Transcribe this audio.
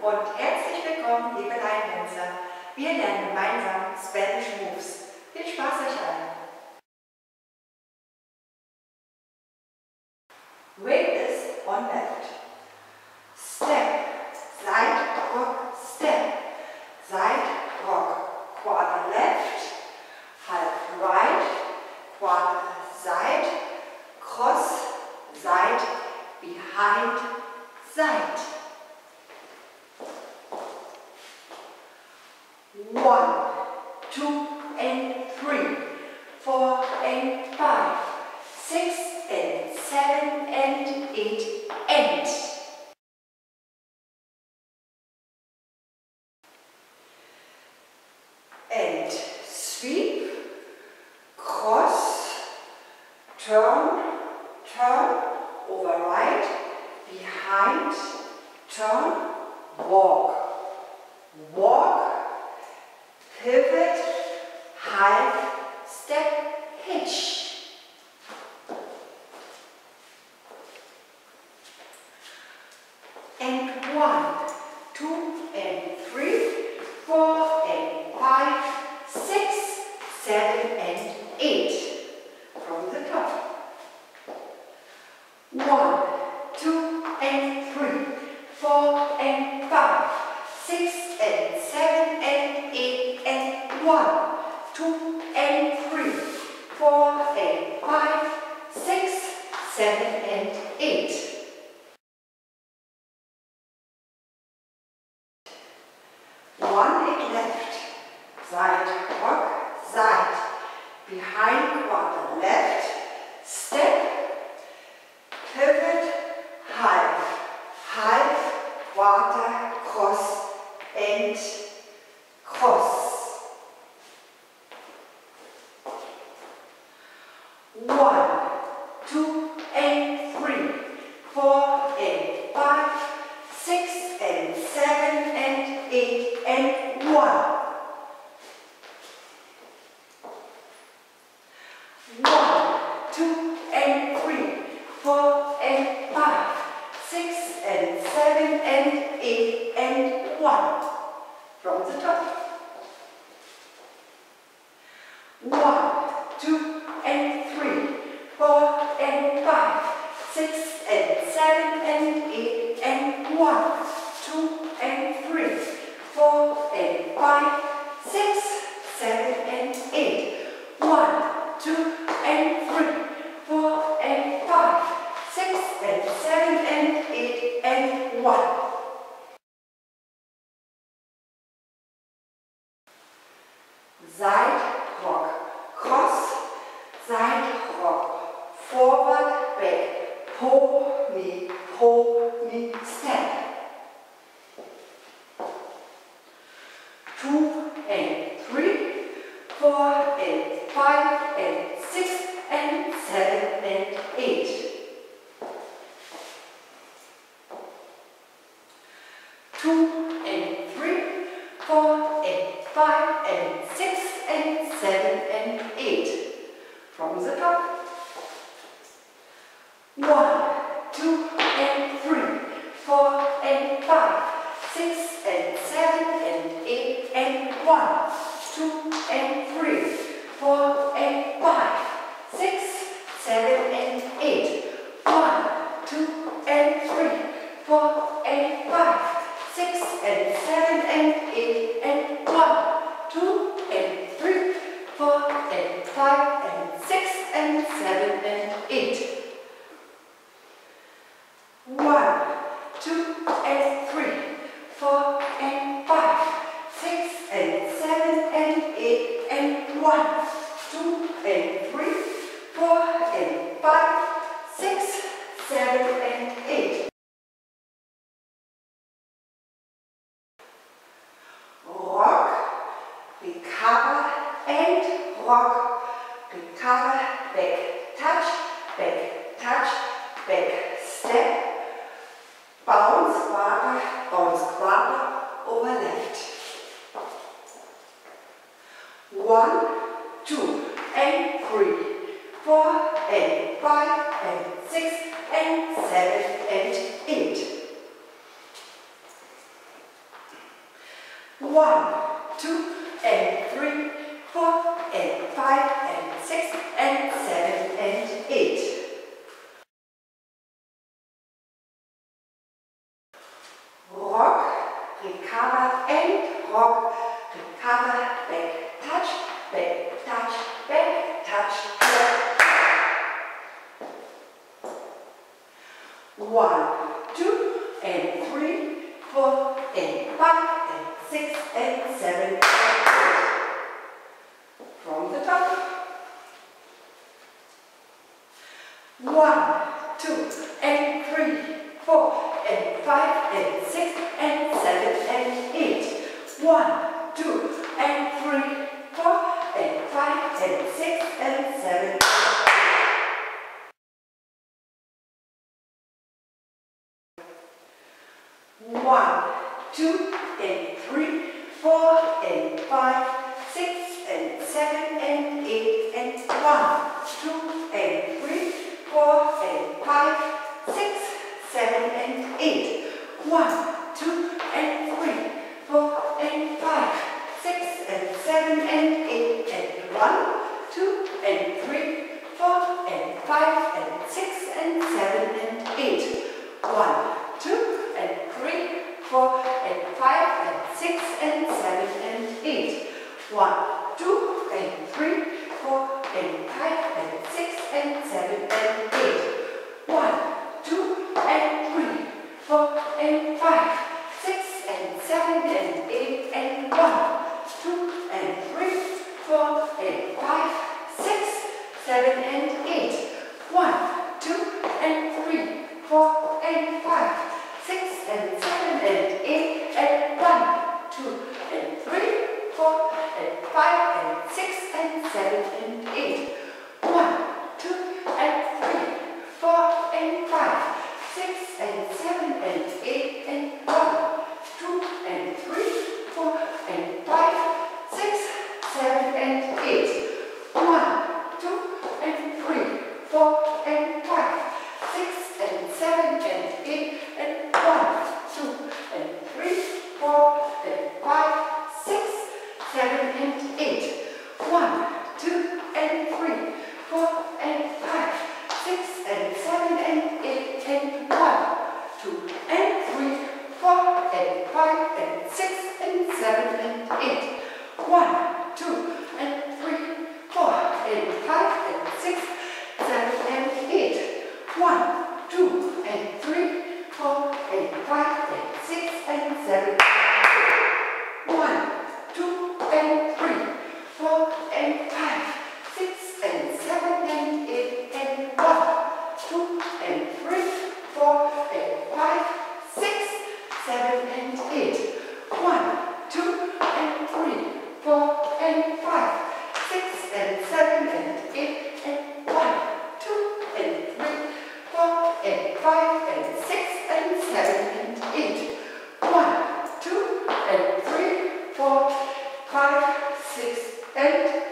und herzlich willkommen, liebe Line-Tänzer. Wir lernen gemeinsam Spanish Moves. Viel Spaß euch allen! Weight is on left. Step, side, rock, step. Side, rock, quarter left, half right, quarter side, cross, side, behind, side. 1, 2 and 3, 4 and 5, 6 and 7 and 8 and. And sweep, cross, turn, turn, over right, behind, turn, walk, walk, pivot, half, step, hitch. And 1, 2 and 3, 4 and 5, 6, 7 and 8. From the top. 1, 2 and 3, 4 and 5, 6 and 7 and 8 and 1, 2 and 3, 4 and 5, 6, 7 and 8. One leg left, side rock, side, behind quarter left, step, pivot, half, half, quarter, cross and cross. 1, 2 and 3, 4 and 5, 6 and 7 and 8 and 1. 1, 2 and 3, 4 and 5, 6 and 7 and 8 and 1. From the top. 1, 2 and 3, 4 and 5, 6 and 7 and 8 and 1, 2 and 3, 4 and 5, 6, 7 and 8. 1, 2 and 3, 4 and 5, 6 and 7 and 8 and 1. Side rock, cross, side rock, forward, back, pull me, step. 2 and 3, 4 and 5 and 6 and 7 and 8. 2 and 3, 4 and 5 and 6 and 7 and 8. From the top. 1, 2 and 3, 4 and 5, 6 and 7 and 8 and 1, 2 and 3, 4 and 5, 6, 7 and 8. 1, 2 and 3, 4 and 5, 6 and 7 and 8 and 1, 2 and 3, 4 and 5 and 6 and 7 and 8. 1, 2 and 3, 4 and 5, 6 and 7 and 8 and 1, 2 and 3, 4 and 5, 6, 7 and 8. Rock, recover and rock, recover, back, touch, back, step, bounce, quarter, over left. 1, 2 and 3, 4 and 5 and 6 and 7 and 8. 1, 2, and 3, 4, and 5, and 6, and 7, and 8. Rock, recover, and rock, recover, back, touch, back, touch, back, touch, back. 1, 2, and 3, 4, and 5, and 6, and 7, and 8. From the top. 1, 2, and 3, 4, and 5, and 6, and 7, and 8. 1, 2, and 3, 4, and 5, and 6, and 7, and 8. 1, 2, and 3, 4, and 5, 6, and 7, and 8, and 1, 2, and 3, 4, and 5, 6, 7, and 8. 1, 2, and 3, 4, and 5, 6, and 7, and 8, and 1, 2, and 3, 4, and 5, and 6, and 7, and 8. 1, 2, and 3, 4, and 5, and 6, and 7, and 8. 1, 2, and 3, 4, and 5, and 6, and 7, and 8. 1, 2, and 3, 4, and 5, 6, and 7, and 8, and 1, 2, and 3, 4, and 5, 6, 7, and 8. 1, 2, and 3, 4, and 5, 6, and 7, and 8, and 1, 2, and 3, 4, and 5, and 6, and 7, and 8. 1, 2, and 3, 4, and 5, 6, and 7, and 8, and 1, 2, and 3, 4, and 5, 6, 7, and 8. 1, 2, and 3, 4, and 5, 6, and 7, and 8, and 1, 2, and 3, 4, and 5, 6, 7, and 8. 1, 2, and 3, 4, and 5, 6, and 7, and 8, and 1, 2, and 3, 4, and 5, and 6, and 7, and 8. 1, 2, and 3, 4, and 5, and 6, 7, and 8. 1, 2, and 3, 4, and 5, and 6, and 7, 1, 2, and 3, 4, and 5, 6, and 7, and 8, and 1, 2, and 3, 4, and 5, 6, 7, and 8. 1, 2, and 3, 4, and 5, 6, and 7, and 8, and 1, 2, and 3, 4, and 5, and 6, and 7, and 8. 1, 2, and 3, 4, 5, 6, and